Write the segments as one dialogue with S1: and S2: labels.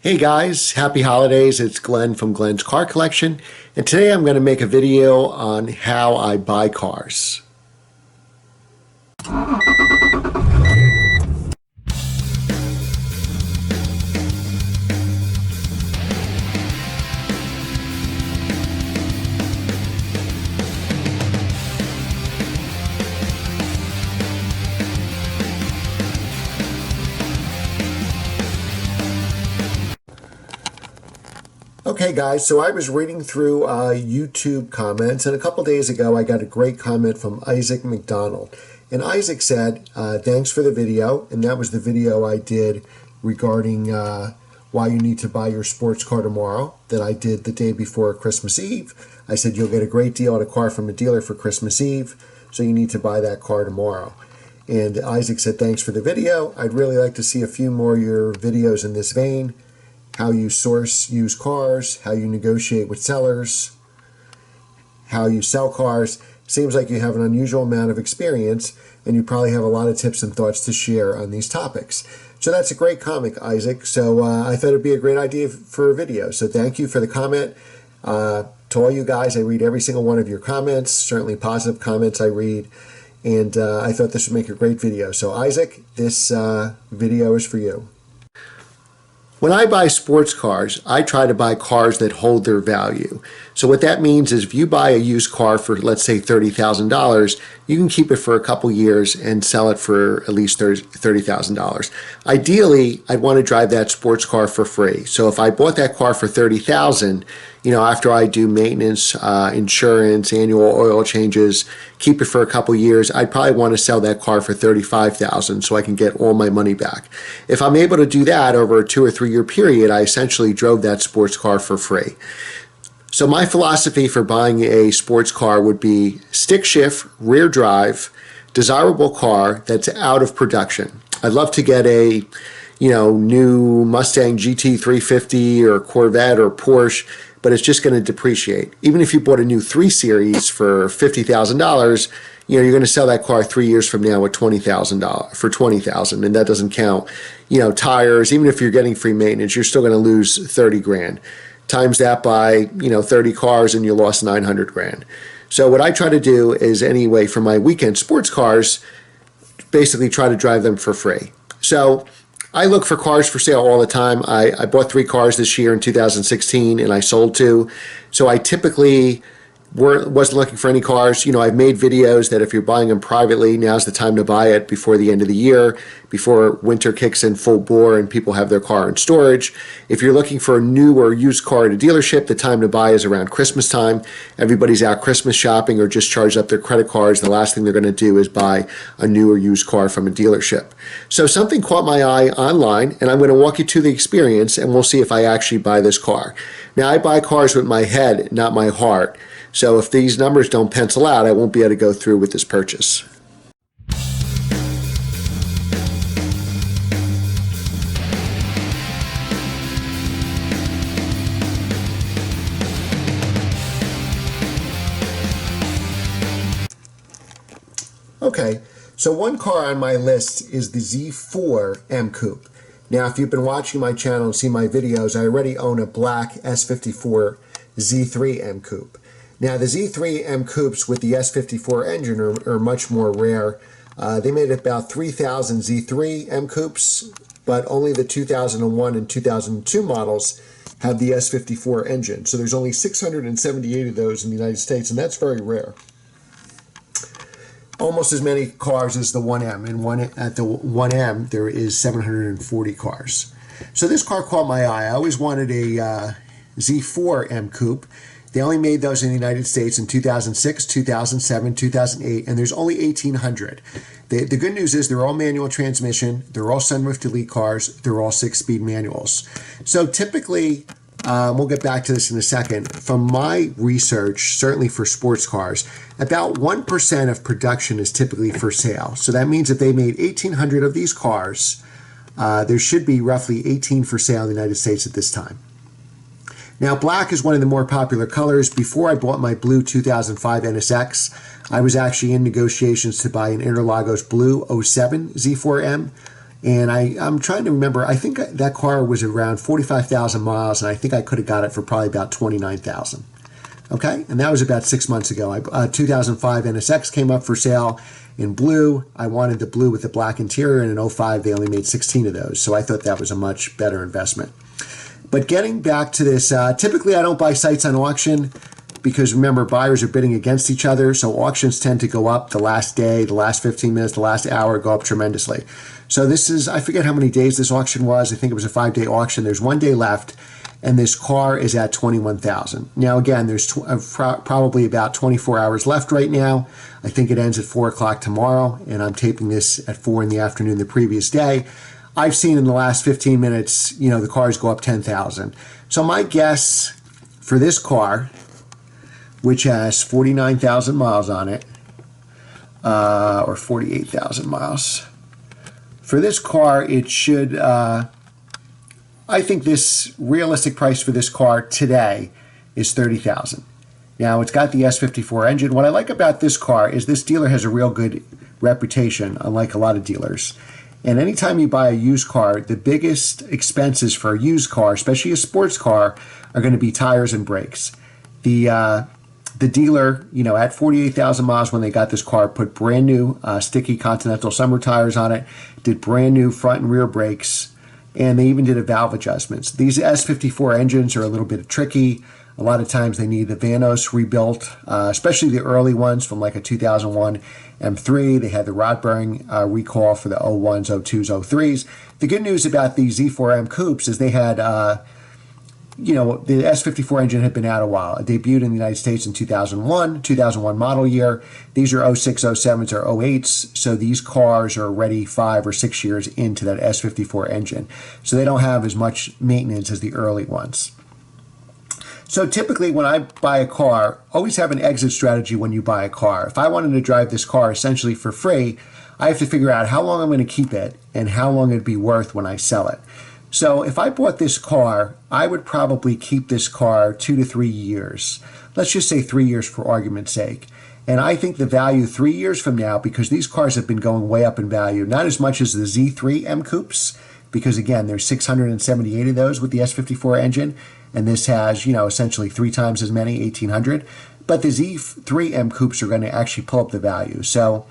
S1: Hey guys, happy holidays. It's Glenn from Glenn's Car Collection, and today I'm going to make a video on how I buy cars. Okay guys, so I was reading through YouTube comments, and a couple days ago I got a great comment from Isaac McDonald. And Isaac said, thanks for the video, and that was the video I did regarding why you need to buy your sports car tomorrow, that I did the day before Christmas Eve. I said you'll get a great deal on a car from a dealer for Christmas Eve, so you need to buy that car tomorrow. And Isaac said, thanks for the video. I'd really like to see a few more of your videos in this vein. How you source used cars, how you negotiate with sellers, how you sell cars. Seems like you have an unusual amount of experience, and you probably have a lot of tips and thoughts to share on these topics. So that's a great comment, Isaac. So I thought it'd be a great idea for a video. So thank you for the comment. To all you guys, I read every single one of your comments, certainly positive comments I read, and I thought this would make a great video. So Isaac, this video is for you. When I buy sports cars, I try to buy cars that hold their value. So what that means is if you buy a used car for, let's say, $30,000, you can keep it for a couple years and sell it for at least $30,000. Ideally, I'd want to drive that sports car for free. So if I bought that car for $30,000, after I do maintenance, insurance, annual oil changes, keep it for a couple years, I'd probably want to sell that car for $35,000 so I can get all my money back. If I'm able to do that over a 2 or 3 year period, I essentially drove that sports car for free. So my philosophy for buying a sports car would be stick shift, rear drive, desirable car that's out of production. I'd love to get a new Mustang GT 350 or Corvette or Porsche, but it's just going to depreciate. Even if you bought a new 3 Series for $50,000, you're going to sell that car 3 years from now at $20,000 for $20,000, and that doesn't count, tires. Even if you're getting free maintenance, you're still going to lose 30 grand. Times that by 30 cars, and you lost 900 grand. So what I try to do is, anyway, for my weekend sports cars, basically try to drive them for free. So I look for cars for sale all the time. I bought 3 cars this year in 2016, and I sold 2. So I typically wasn't looking for any cars. I've made videos that if you're buying them privately, now's the time to buy it before the end of the year, before winter kicks in full bore and people have their car in storage. If you're looking for a new or used car at a dealership, the time to buy is around Christmas time. Everybody's out Christmas shopping or just charged up their credit cards. The last thing they're going to do is buy a new or used car from a dealership. So something caught my eye online, and I'm going to walk you through the experience, and we'll see if I actually buy this car. Now, I buy cars with my head, not my heart. So if these numbers don't pencil out, I won't be able to go through with this purchase. Okay, so one car on my list is the Z4 M Coupe. Now, if you've been watching my channel and seen my videos, I already own a black S54 Z3 M Coupe. Now, the Z3 M Coupes with the S54 engine are much more rare. They made about 3,000 Z3 M Coupes, but only the 2001 and 2002 models have the S54 engine. So there's only 678 of those in the United States, and that's very rare. Almost as many cars as the 1M, and at the 1M there is 740 cars. So this car caught my eye. I always wanted a Z4 M Coupe. They only made those in the United States in 2006, 2007, 2008, and there's only 1,800. The good news is they're all manual transmission, they're all sunroof delete cars, they're all 6-speed manuals. So typically, we'll get back to this in a second, from my research, certainly for sports cars, about 1% of production is typically for sale. So that means if they made 1,800 of these cars, there should be roughly 18 for sale in the United States at this time. Now, black is one of the more popular colors. Before I bought my blue 2005 NSX, I was actually in negotiations to buy an Interlagos blue 07 Z4M. And I'm trying to remember, I think that car was around 45,000 miles, and I think I could have got it for probably about 29,000. Okay, and that was about 6 months ago. 2005 NSX came up for sale in blue. I wanted the blue with the black interior, and in '05 they only made 16 of those, so I thought that was a much better investment. But getting back to this, typically I don't buy sites on auction because remember, buyers are bidding against each other, so auctions tend to go up the last day, the last 15 minutes, the last hour go up tremendously. So this is, I forget how many days this auction was. I think it was a 5-day auction. There's 1 day left, and this car is at $21,000. Now again, there's probably about 24 hours left right now. I think it ends at 4 o'clock tomorrow, and I'm taping this at 4 in the afternoon the previous day. I've seen in the last 15 minutes, the cars go up 10,000. So my guess for this car, which has 49,000 miles on it, or 48,000 miles. For this car, it should, I think this realistic price for this car today is $30,000. Now, it's got the S54 engine. What I like about this car is this dealer has a real good reputation, unlike a lot of dealers. And anytime you buy a used car, the biggest expenses for a used car, especially a sports car, are going to be tires and brakes. The dealer, at 48,000 miles when they got this car, put brand new sticky Continental summer tires on it, did brand new front and rear brakes, and they even did a valve adjustments. These S54 engines are a little bit tricky. A lot of times they need the Vanos rebuilt, especially the early ones from like a 2001 M3. They had the rod bearing recall for the 01s, 02s, 03s. The good news about these Z4M coupes is they had, the S54 engine had been out a while. It debuted in the United States in 2001 model year. These are 06, 07s, or 08s, so these cars are already 5 or 6 years into that S54 engine. So they don't have as much maintenance as the early ones. So typically when I buy a car, always have an exit strategy when you buy a car. If I wanted to drive this car essentially for free, I have to figure out how long I'm going to keep it and how long it'd be worth when I sell it. So if I bought this car, I would probably keep this car 2 to 3 years. Let's just say 3 years for argument's sake. And I think the value 3 years from now, because these cars have been going way up in value, not as much as the Z3 M Coupes, because again, there's 678 of those with the S54 engine, and this has, essentially 3 times as many, 1,800. But the Z3 M Coupes are going to actually pull up the value. So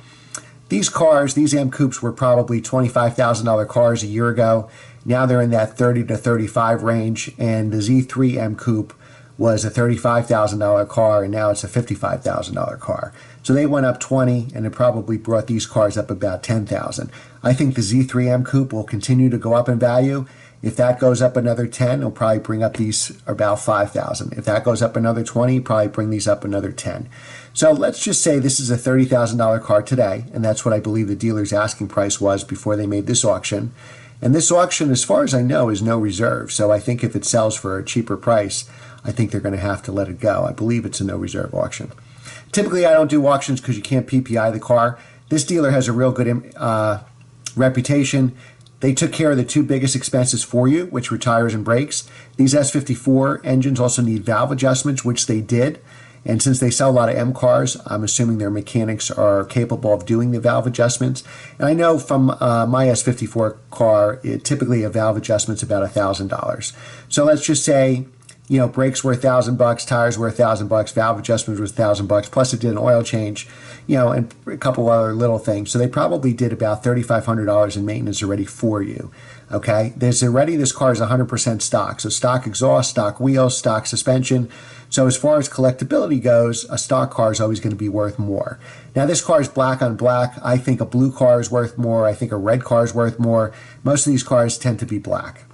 S1: these cars, these M Coupes were probably $25,000 cars a year ago. Now they're in that 30 to 35 range, and the Z3 M Coupe was a $35,000 car, and now it's a $55,000 car. So they went up 20, and it probably brought these cars up about 10,000. I think the Z3 M Coupe will continue to go up in value. If that goes up another 10, it'll probably bring up these about 5,000. If that goes up another 20, probably bring these up another 10. So let's just say this is a $30,000 car today, and that's what I believe the dealer's asking price was before they made this auction. And this auction, as far as I know, is no reserve. So I think if it sells for a cheaper price, I think they're going to have to let it go. I believe it's a no reserve auction. Typically, I don't do auctions because you can't PPI the car. This dealer has a real good reputation. They took care of the 2 biggest expenses for you, which were tires and brakes. These S54 engines also need valve adjustments, which they did. And since they sell a lot of M cars, I'm assuming their mechanics are capable of doing the valve adjustments. And I know from my S54 car, typically a valve adjustment's about $1,000. So let's just say, brakes were $1,000, tires were $1,000, valve adjustment was $1,000, plus it did an oil change, and a couple other little things. So they probably did about $3,500 in maintenance already for you. Okay, this car is 100% stock. So stock exhaust, stock wheels, stock suspension. So as far as collectability goes, a stock car is always going to be worth more. Now this car is black on black. I think a blue car is worth more. I think a red car is worth more. Most of these cars tend to be black.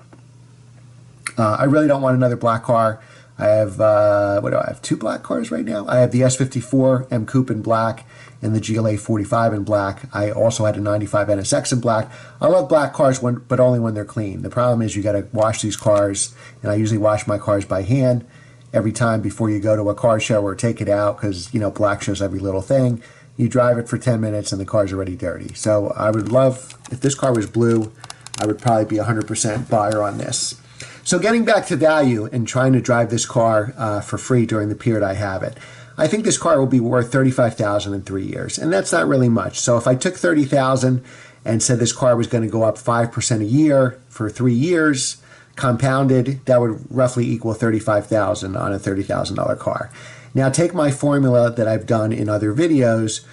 S1: I really don't want another black car. I have, I have 2 black cars right now. I have the S54 M Coupe in black and the GLA 45 in black. I also had a 95 NSX in black. I love black cars, but only when they're clean. The problem is you got to wash these cars, and I usually wash my cars by hand every time before you go to a car show or take it out because, black shows every little thing. You drive it for 10 minutes and the car's already dirty. So I would love, if this car was blue, I would probably be 100% buyer on this. So getting back to value and trying to drive this car for free during the period I have it, I think this car will be worth $35,000 in 3 years, and that's not really much. So if I took $30,000 and said this car was going to go up 5% a year for 3 years, compounded, that would roughly equal $35,000 on a $30,000 car. Now take my formula that I've done in other videos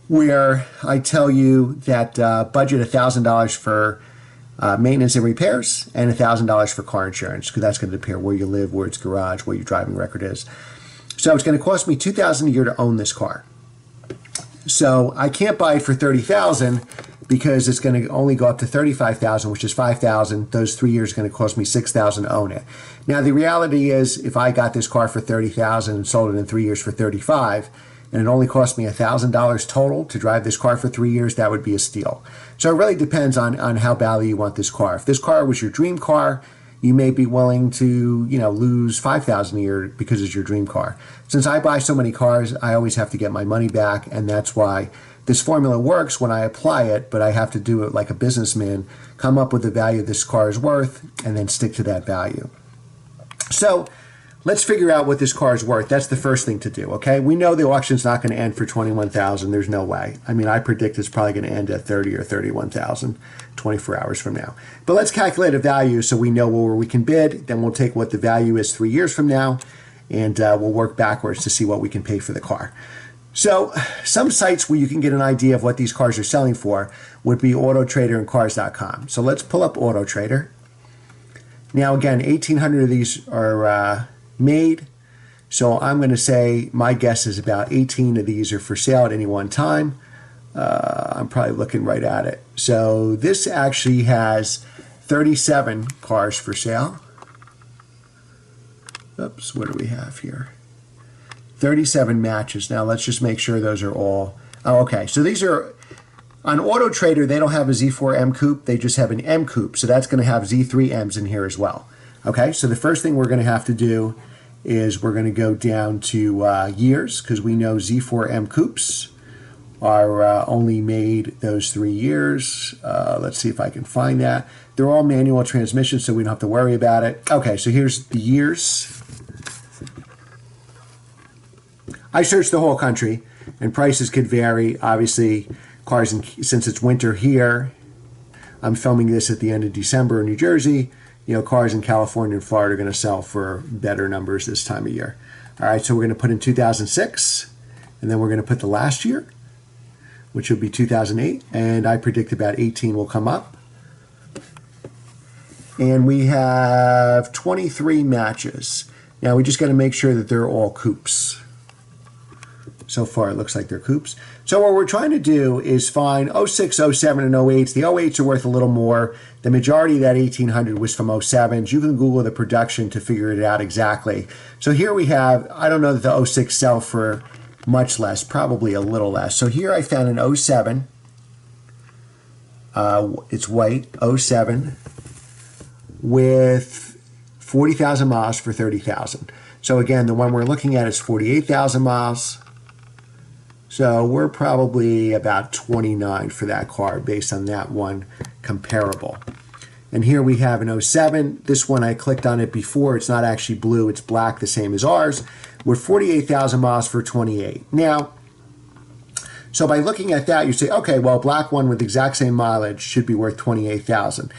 S1: where I tell you that budget $1,000 for maintenance and repairs and $1,000 for car insurance, because that's going to depend where you live, where it's garage, what your driving record is. So it's going to cost me $2,000 a year to own this car. So I can't buy it for $30,000 because it's going to only go up to $35,000, which is $5,000. Those 3 years are going to cost me $6,000 to own it. Now the reality is, if I got this car for $30,000 and sold it in 3 years for $35,000, and it only cost me $1,000 total to drive this car for 3 years, that would be a steal. So it really depends on how badly you want this car. If this car was your dream car, you may be willing to, lose $5,000 a year because it's your dream car. Since I buy so many cars, I always have to get my money back, and that's why this formula works when I apply it, but I have to do it like a businessman, come up with the value this car is worth, and then stick to that value. So let's figure out what this car is worth. That's the first thing to do, okay? We know the auction's not going to end for $21,000. There's no way. I mean, I predict it's probably going to end at $30,000 or $31,000 24 hours from now. But let's calculate a value so we know where we can bid. Then we'll take what the value is 3 years from now, and we'll work backwards to see what we can pay for the car. So some sites where you can get an idea of what these cars are selling for would be AutoTrader and Cars.com. So let's pull up AutoTrader. Now again, 1,800 of these are made. So I'm going to say my guess is about 18 of these are for sale at any one time. I'm probably looking right at it. So this actually has 37 cars for sale. Oops, what do we have here? 37 matches. Now let's just make sure those are all. Oh, okay. So these are on AutoTrader. They don't have a Z4 M Coupe. They just have an M Coupe. So that's going to have Z3 M's in here as well. Okay. So the first thing we're going to have to do is we're going to go down to years, because we know Z4 M Coupes are only made those 3 years. Let's see if I can find that. They're all manual transmissions, so we don't have to worry about it. Okay. So here's the years. I searched the whole country, and prices could vary. Obviously, cars, since it's winter here, I'm filming this at the end of December in New Jersey. Cars in California and Florida are going to sell for better numbers this time of year. All right, so we're going to put in 2006, and then we're going to put the last year, which would be 2008, and I predict about 18 will come up. And we have 23 matches. Now, we just got to make sure that they're all coupes. So far, it looks like they're coupes. So what we're trying to do is find 06, 07, and 08s. The 08s are worth a little more. The majority of that 1,800 was from 07s. You can Google the production to figure it out exactly. So here we have, I don't know that the 06 sell for much less, probably a little less. So here I found an 07. It's white, 07, with 40,000 miles for 30,000. So again, the one we're looking at is 48,000 miles. So we're probably about 29 for that car based on that one comparable. And here we have an 07. This one, I clicked on it before. It's not actually blue. It's black, the same as ours. We're 48,000 miles for 28. Now, so by looking at that, you say, okay, well, black one with the exact same mileage should be worth 28,000.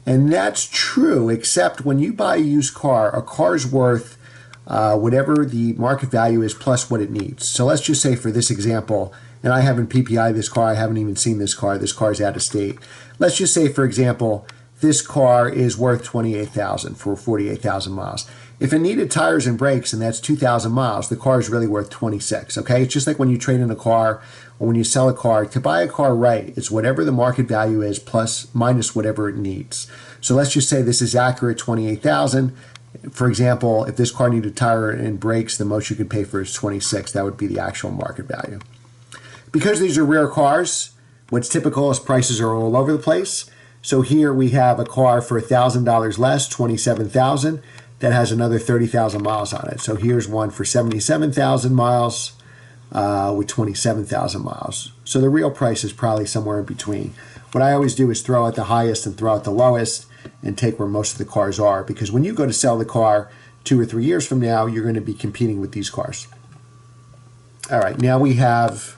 S1: And that's true, except when you buy a used car, a car's worth whatever the market value is plus what it needs. So let's just say for this example, and I haven't PPI'd this car, I haven't even seen this car is out of state. Let's just say, for example, this car is worth 28,000 for 48,000 miles. If it needed tires and brakes, and that's 2,000 miles, the car is really worth 26, okay? It's just like when you trade in a car or when you sell a car. To buy a car right, it's whatever the market value is plus minus whatever it needs. So let's just say this is accurate, 28,000. For example, if this car needed tire and brakes, the most you could pay for is 26. That would be the actual market value. Because these are rare cars, what's typical is prices are all over the place. So here we have a car for $1,000 less, 27,000, that has another 30,000 miles on it. So here's one for 77,000 miles with 27,000 miles. So the real price is probably somewhere in between. What I always do is throw out the highest and throw out the lowest and take where most of the cars are, because when you go to sell the car 2 or 3 years from now, you're going to be competing with these cars. All right, now we have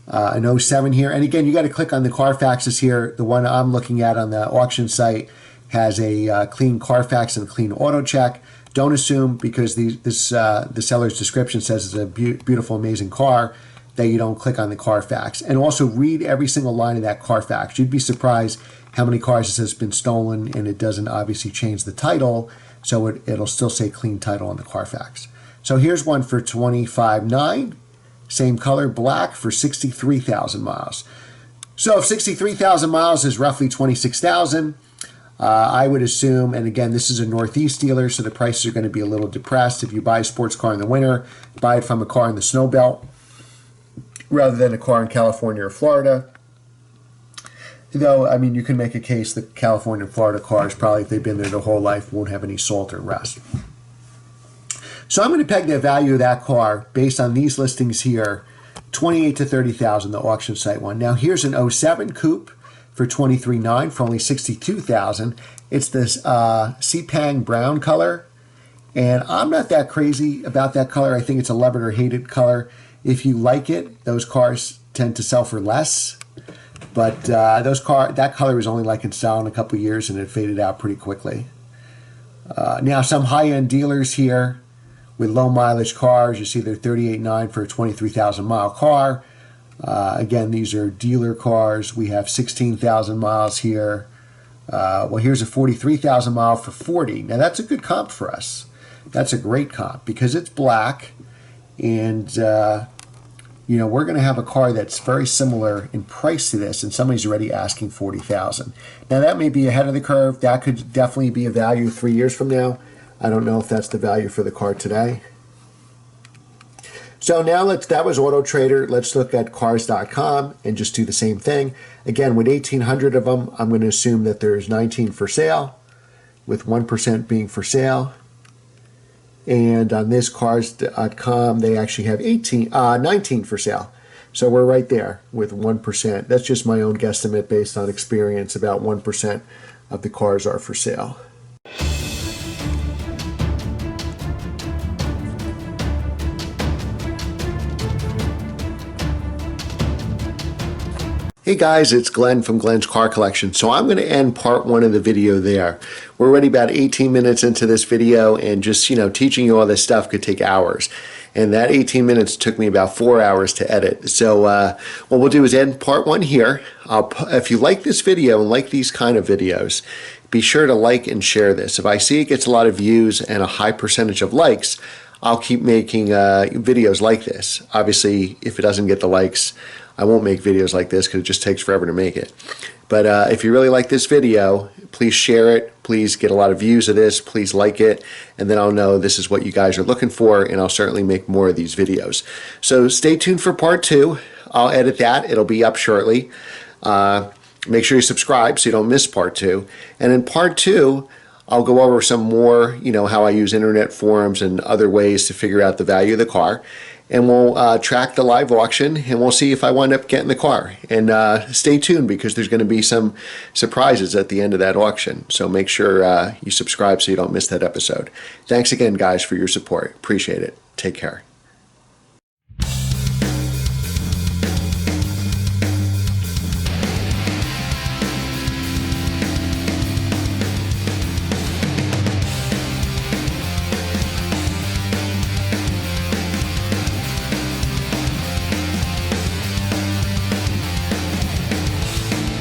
S1: an '07 here. And again, you got to click on the Carfaxes here. The one I'm looking at on the auction site has a clean Carfax and clean auto check. Don't assume because the seller's description says it's a beautiful, amazing car that you don't click on the Carfax. And also read every single line of that Carfax. You'd be surprised how many cars it says been stolen, and it doesn't obviously change the title, so it'll still say clean title on the Carfax. So here's one for $25,900, same color, black, for 63,000 miles. So if 63,000 miles is roughly 26,000, I would assume, and again, this is a Northeast dealer, so the prices are going to be a little depressed. If you buy a sports car in the winter, buy it from a car in the snow belt rather than a car in California or Florida. Though, I mean, you can make a case that California and Florida cars, probably if they've been there their whole life, won't have any salt or rust. So I'm going to peg the value of that car based on these listings here, 28 to 30,000, the auction site one. Now here's an '07 coupe for $23,900 for only 62,000. It's this Sepang brown color, and I'm not that crazy about that color. I think it's a loved or hated color. If you like it, those cars tend to sell for less. But that color was only like in style in a couple of years, and it faded out pretty quickly. Now some high-end dealers here with low mileage cars. You see they're $38,900 for a 23,000 mile car. Again, these are dealer cars. We have 16,000 miles here. Well, here's a 43,000 mile for 40. Now that's a good comp for us. That's a great comp because it's black, and you know, we're going to have a car that's very similar in price to this, and somebody's already asking 40,000. Now that may be ahead of the curve. That could definitely be a value 3 years from now. I don't know if that's the value for the car today. So now that was Auto Trader. Let's look at cars.com and just do the same thing. Again, with 1,800 of them, I'm going to assume that there's 19 for sale, with 1% being for sale. And on this cars.com, they actually have 19 for sale. So we're right there with 1%. That's just my own guesstimate based on experience. About 1% of the cars are for sale. Hey guys, it's Glenn from Glenn's Car Collection. So I'm going to end part one of the video there. We're already about 18 minutes into this video, and just, you know, teaching you all this stuff could take hours. And that 18 minutes took me about 4 hours to edit. So what we'll do is end part one here. If you like this video and like these kind of videos, be sure to like and share this. If I see it gets a lot of views and a high percentage of likes, I'll keep making videos like this. Obviously, if it doesn't get the likes, I won't make videos like this because it just takes forever to make it. But if you really like this video, please share it. Please get a lot of views of this. Please like it. And then I'll know this is what you guys are looking for, and I'll certainly make more of these videos. So stay tuned for part two. I'll edit that. It'll be up shortly. Make sure you subscribe so you don't miss part two. And in part two, I'll go over some more, you know, how I use internet forums and other ways to figure out the value of the car. And we'll track the live auction, and we'll see if I wind up getting the car. And stay tuned because there's going to be some surprises at the end of that auction. So make sure you subscribe so you don't miss that episode. Thanks again, guys, for your support. Appreciate it. Take care.